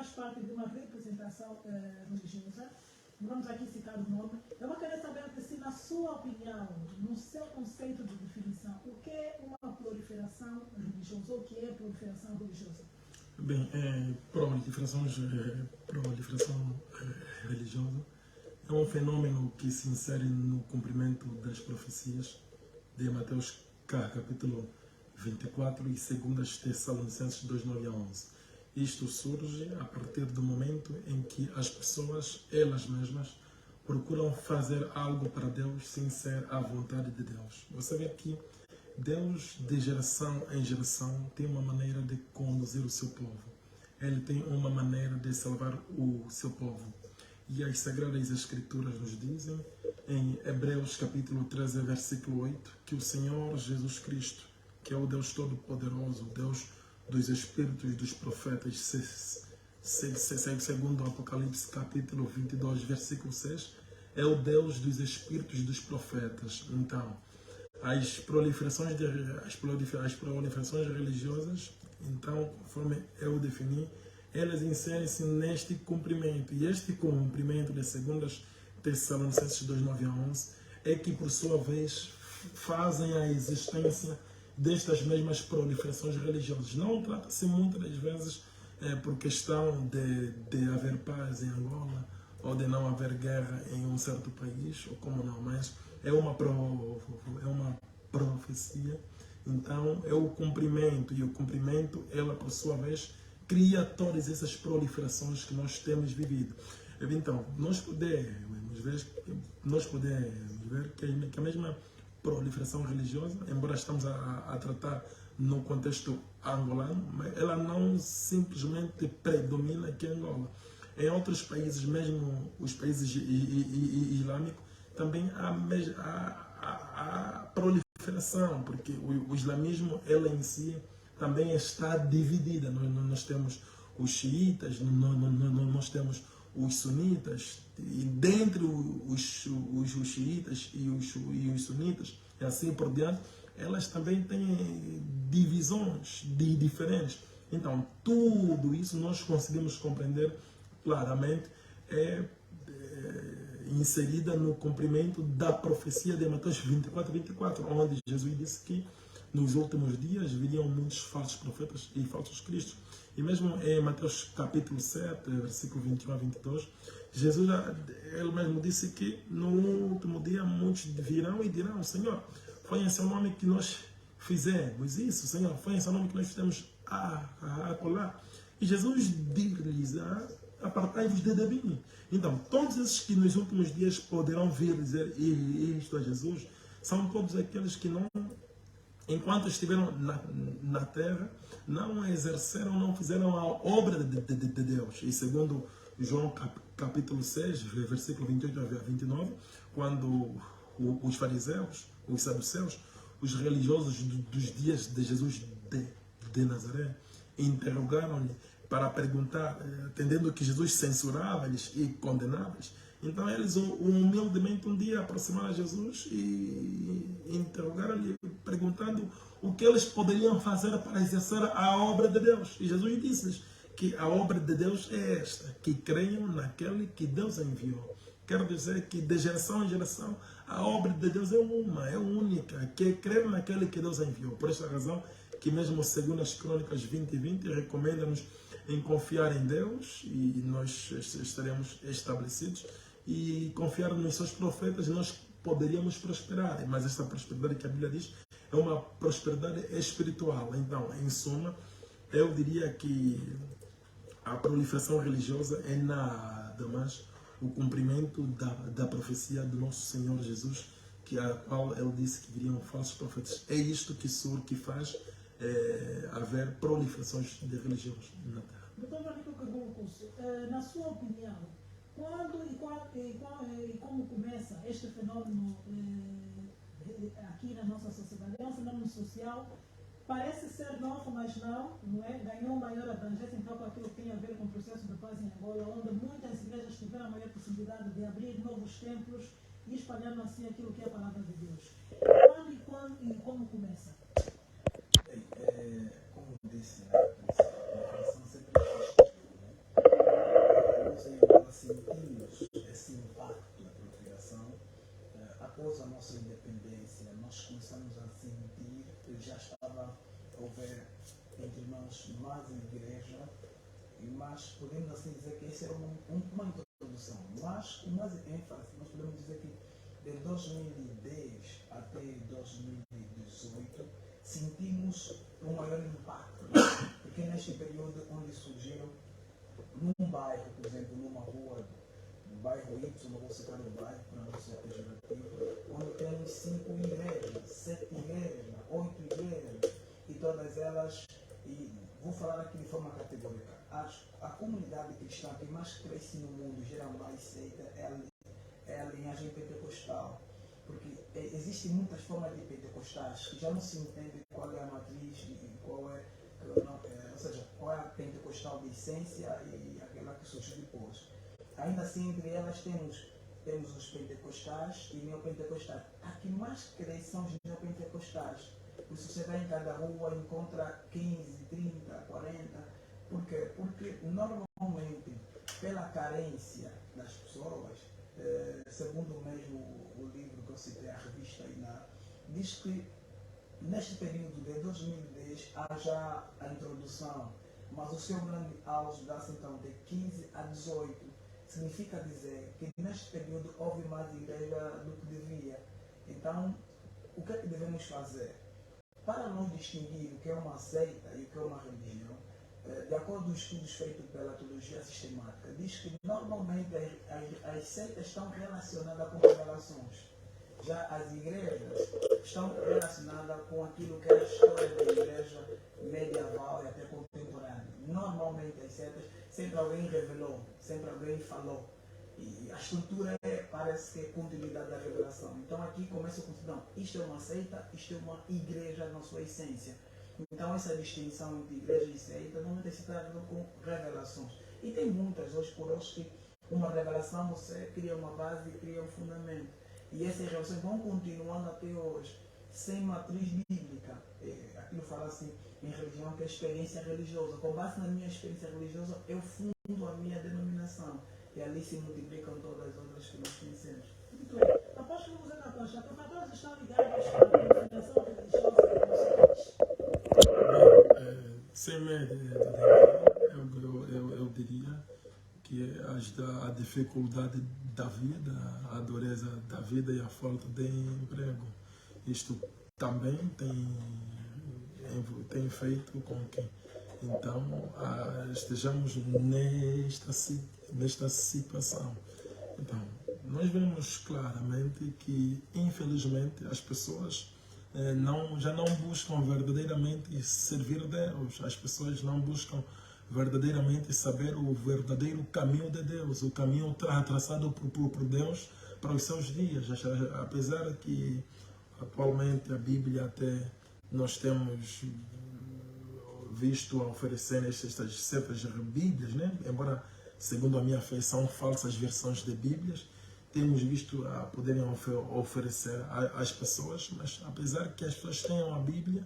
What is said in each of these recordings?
faz parte de uma representação religiosa. Vamos aqui citar o nome. Eu vou querer saber se, na sua opinião, no seu conceito de definição, o que é uma proliferação religiosa? O que é proliferação religiosa? Bem, proliferação religiosa é um fenômeno que se insere no cumprimento das profecias de Mateus capítulo 24 e 2 Tessalonicenses 2, 9 a 11. Isto surge a partir do momento em que as pessoas, elas mesmas, procuram fazer algo para Deus sem ser a vontade de Deus. Você vê que Deus, de geração em geração, tem uma maneira de conduzir o seu povo. Ele tem uma maneira de salvar o seu povo. E as Sagradas Escrituras nos dizem, em Hebreus capítulo 13, versículo 8, que o Senhor Jesus Cristo, que é o Deus Todo-Poderoso, o Deus dos Espíritos dos Profetas, segundo o Apocalipse capítulo 22, versículo 6, é o Deus dos Espíritos dos Profetas. Então, as proliferações religiosas, então, conforme eu defini, elas inserem-se neste cumprimento. E este cumprimento de 2 Tessalonicenses 2, 9 a 11 é que, por sua vez, fazem a existência destas mesmas proliferações religiosas. Não trata-se muitas das vezes por questão de haver paz em Angola ou de não haver guerra em um certo país, ou como não, mas é uma profecia. Então, é o cumprimento, e o cumprimento, ela, por sua vez, cria todas essas proliferações que nós temos vivido. Então, nós podemos ver que a mesma proliferação religiosa, embora estamos a tratar no contexto angolano, mas ela não simplesmente predomina aqui em Angola. Em outros países, mesmo os países islâmicos, também há proliferação, porque o islamismo, ela em si, também está dividida. Nós temos os xiitas, nós temos os sunitas, e dentre os xiitas e os sunitas, e assim por diante, elas também têm divisões diferentes. Então, tudo isso nós conseguimos compreender claramente, inserida no cumprimento da profecia de Mateus 24, 24, onde Jesus disse que nos últimos dias viriam muitos falsos profetas e falsos cristos. E mesmo em Mateus capítulo 7, versículo 21 a 22, Jesus, ele mesmo disse que no último dia muitos virão e dirão: Senhor, foi em seu nome que nós fizemos isso, Senhor, foi em seu nome que nós fizemos acolá. E Jesus diz-lhes: apartai-vos de mim. Então, todos esses que nos últimos dias poderão vir dizer isto a Jesus, são todos aqueles que não, enquanto estiveram na terra, não exerceram, não fizeram a obra de Deus. E segundo João capítulo 6, versículo 28 a 29, quando os fariseus, os saduceus, os religiosos dos dias de Jesus de Nazaré, interrogaram-lhe para perguntar, entendendo que Jesus censurava-lhes e condenava-lhes. Então eles humildemente um dia aproximaram a Jesus e interrogaram-lhe, perguntando o que eles poderiam fazer para exercer a obra de Deus. E Jesus disse-lhes que a obra de Deus é esta: que creiam naquele que Deus enviou. Quero dizer que de geração em geração a obra de Deus é uma, é única, que é crer naquele que Deus enviou. Por esta razão que mesmo segundo as Crônicas 20 e 20 recomenda-nos em confiar em Deus, e nós estaremos estabelecidos, e confiar nos seus profetas, nós poderíamos prosperar. Mas essa prosperidade que a Bíblia diz é uma prosperidade espiritual. Então, em suma, eu diria que a proliferação religiosa é nada mais o cumprimento da profecia do nosso Senhor Jesus, a qual ele disse que viriam falsos profetas. É isto que faz haver proliferações de religiões na Terra. Doutor Joanico Cabucos, na sua opinião, quando e como começa este fenômeno aqui na nossa sociedade? É um fenômeno social, parece ser novo, mas não é? Ganhou maior abrangência então com aquilo que tem a ver com o processo de paz em Angola, onde muitas igrejas tiveram a maior possibilidade de abrir novos templos e espalhando assim aquilo que é a palavra de Deus. Quando e como começa? Como disse, a proliferação sempre existiu, né? já estava a haver entre nós mais igreja, mas podemos assim dizer que essa era uma introdução. Mas com mais ênfase, nós podemos dizer que de 2010 até 2018 sentimos um maior impacto, porque neste período onde surgiram num bairro, por exemplo, numa rua, no bairro Y, não vou citar o bairro para não ser pejorativo, onde temos 5 igrejas, 7 igrejas, 8 igrejas, e todas elas, e vou falar aqui de forma categórica, a comunidade cristã que mais cresce no mundo, gera mais seita, é a linhagem pentecostal. Porque existem muitas formas de pentecostais que já não se entende qual é a matriz e qual é, ou seja, qual é a pentecostal de essência e aquela que surgiu depois. Ainda assim, entre elas temos os pentecostais e neopentecostais. A que mais cresce são os neopentecostais. Por isso você vai em cada rua e encontra 15, 30, 40. Por quê? Porque normalmente, pela carência das pessoas, segundo mesmo o livro que eu citei, a revista INA, diz que neste período de 2010 há já a introdução, mas o seu grande auge dá-se então de 15 a 18. Significa dizer que neste período houve mais igreja do que devia. Então, o que é que devemos fazer? Para nós distinguir o que é uma seita e o que é uma religião, de acordo com estudos feitos pela teologia sistemática, diz que normalmente as seitas estão relacionadas com revelações. Já as igrejas estão relacionadas com aquilo que é a história da igreja medieval e até contemporânea. Normalmente as seitas, sempre alguém revelou, sempre alguém falou. E a estrutura parece que é continuidade da revelação. Então aqui começa a conclusão, isto é uma seita, isto é uma igreja na sua essência. Então essa distinção entre igreja e seita não tem se a ver com revelações. E tem muitas, hoje por hoje, que uma revelação você cria uma base e cria um fundamento. E essas revelações vão continuando até hoje, sem matriz bíblica. Aquilo fala assim, em religião, que é experiência religiosa. Com base na minha experiência religiosa, eu fundo a minha denominação. E ali se multiplicam todas as outras que nós conhecemos. Muito bem. Apóstolo José da Costa, os fatores estão ligados à denominação religiosa de vocês? Sem medo, eu diria que a dificuldade da vida, a dureza da vida e a falta de emprego. Isto também tem feito com que então estejamos nesta situação. Então, nós vemos claramente que, infelizmente, as pessoas já não buscam verdadeiramente servir Deus. As pessoas não buscam verdadeiramente saber o verdadeiro caminho de Deus, o caminho traçado por Deus para os seus dias. Apesar que atualmente a Bíblia até nós temos visto a oferecer estas certas Bíblias, né? Embora, segundo a minha fé, são falsas versões de Bíblias, temos visto a poderem oferecer às pessoas, mas apesar que as pessoas tenham a Bíblia,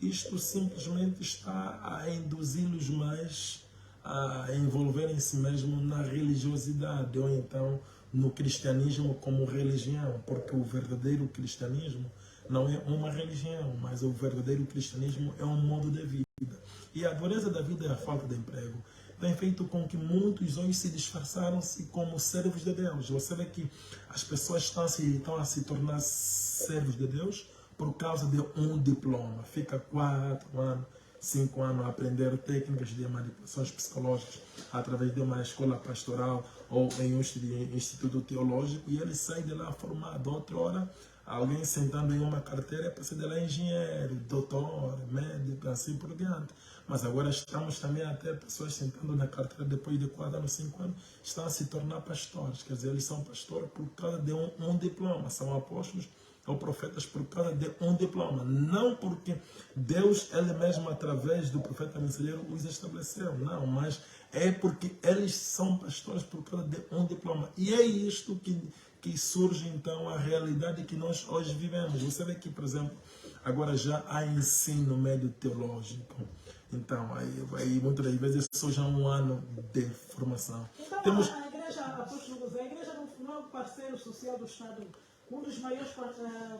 isto simplesmente está a induzi-los mais a envolverem-se mesmo na religiosidade, ou então no cristianismo como religião, porque o verdadeiro cristianismo não é uma religião, mas o verdadeiro cristianismo é um modo de vida. E a dureza da vida e a falta de emprego tem feito com que muitos hoje se disfarçaram-se como servos de Deus. Você vê que as pessoas estão a se tornar servos de Deus por causa de um diploma. Fica 4 anos, 5 anos a aprender técnicas de manipulações psicológicas através de uma escola pastoral ou em um instituto teológico, e ele sai de lá formado. Outra hora, alguém sentando em uma carteira para ser de lá engenheiro, doutor, médico, assim por diante. Mas agora estamos também até pessoas sentando na carteira depois de 4 anos, 5 anos, estão a se tornar pastores. Quer dizer, eles são pastores por causa de um diploma, são apóstolos ou profetas por causa de um diploma. Não porque Deus, Ele mesmo, através do profeta mensageiro, os estabeleceu. Não, mas é porque eles são pastores por causa de um diploma. E é isto que surge, então, a realidade que nós hoje vivemos. Você vê que, por exemplo, agora já há ensino médio teológico. Então, aí muitas das vezes só já um ano de formação. Então, Temos... a igreja, apóstolo José, a igreja não é um parceiro social do Estado um dos maiores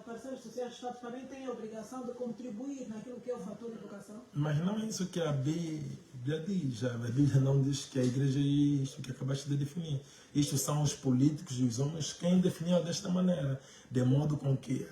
parceiros sociais do Estado também tem a obrigação de contribuir naquilo que é o fator educação? Mas não é isso que a Bíblia diz. A Bíblia não diz que a igreja é isso que acabaste de definir. Isto são os políticos e os homens quem definiu desta maneira, de modo com que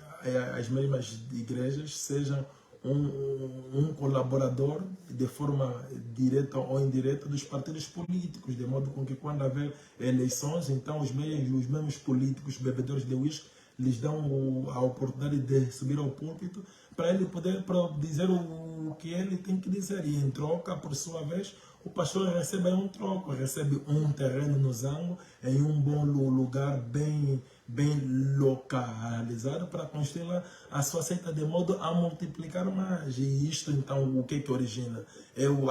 as mesmas igrejas sejam um colaborador de forma direta ou indireta dos partidos políticos, de modo com que quando haver eleições, então os mesmos políticos bebedores de uísque lhes dão a oportunidade de subir ao púlpito para ele poder dizer o que ele tem que dizer. E em troca, por sua vez, o pastor recebe um troco, recebe um terreno no Zango, em um bom lugar bem localizado para construir lá a sua seita de modo a multiplicar mais. E isto então o que origina?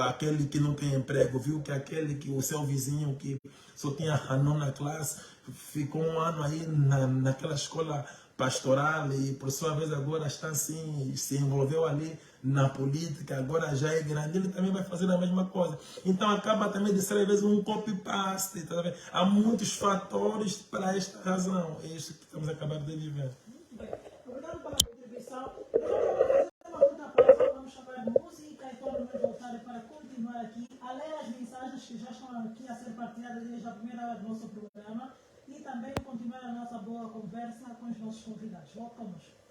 Aquele que não tem emprego, viu que aquele que o seu vizinho que só tinha a nona classe ficou um ano aí naquela escola pastoral e por sua vez agora está assim, se envolveu ali na política, agora já é grande, ele também vai fazer a mesma coisa. Então acaba também de ser às vezes um copy-paste. Tá vendo? Há muitos fatores para esta razão. É isso que estamos a acabar de viver. Obrigado pela contribuição. Vamos fazer uma curta pausa, vamos chamar música e quando nós voltarmos para continuar aqui a ler as mensagens que já estão aqui a ser partilhadas desde a primeira hora do nosso programa e também continuar a nossa boa conversa com os nossos convidados. Volta conosco.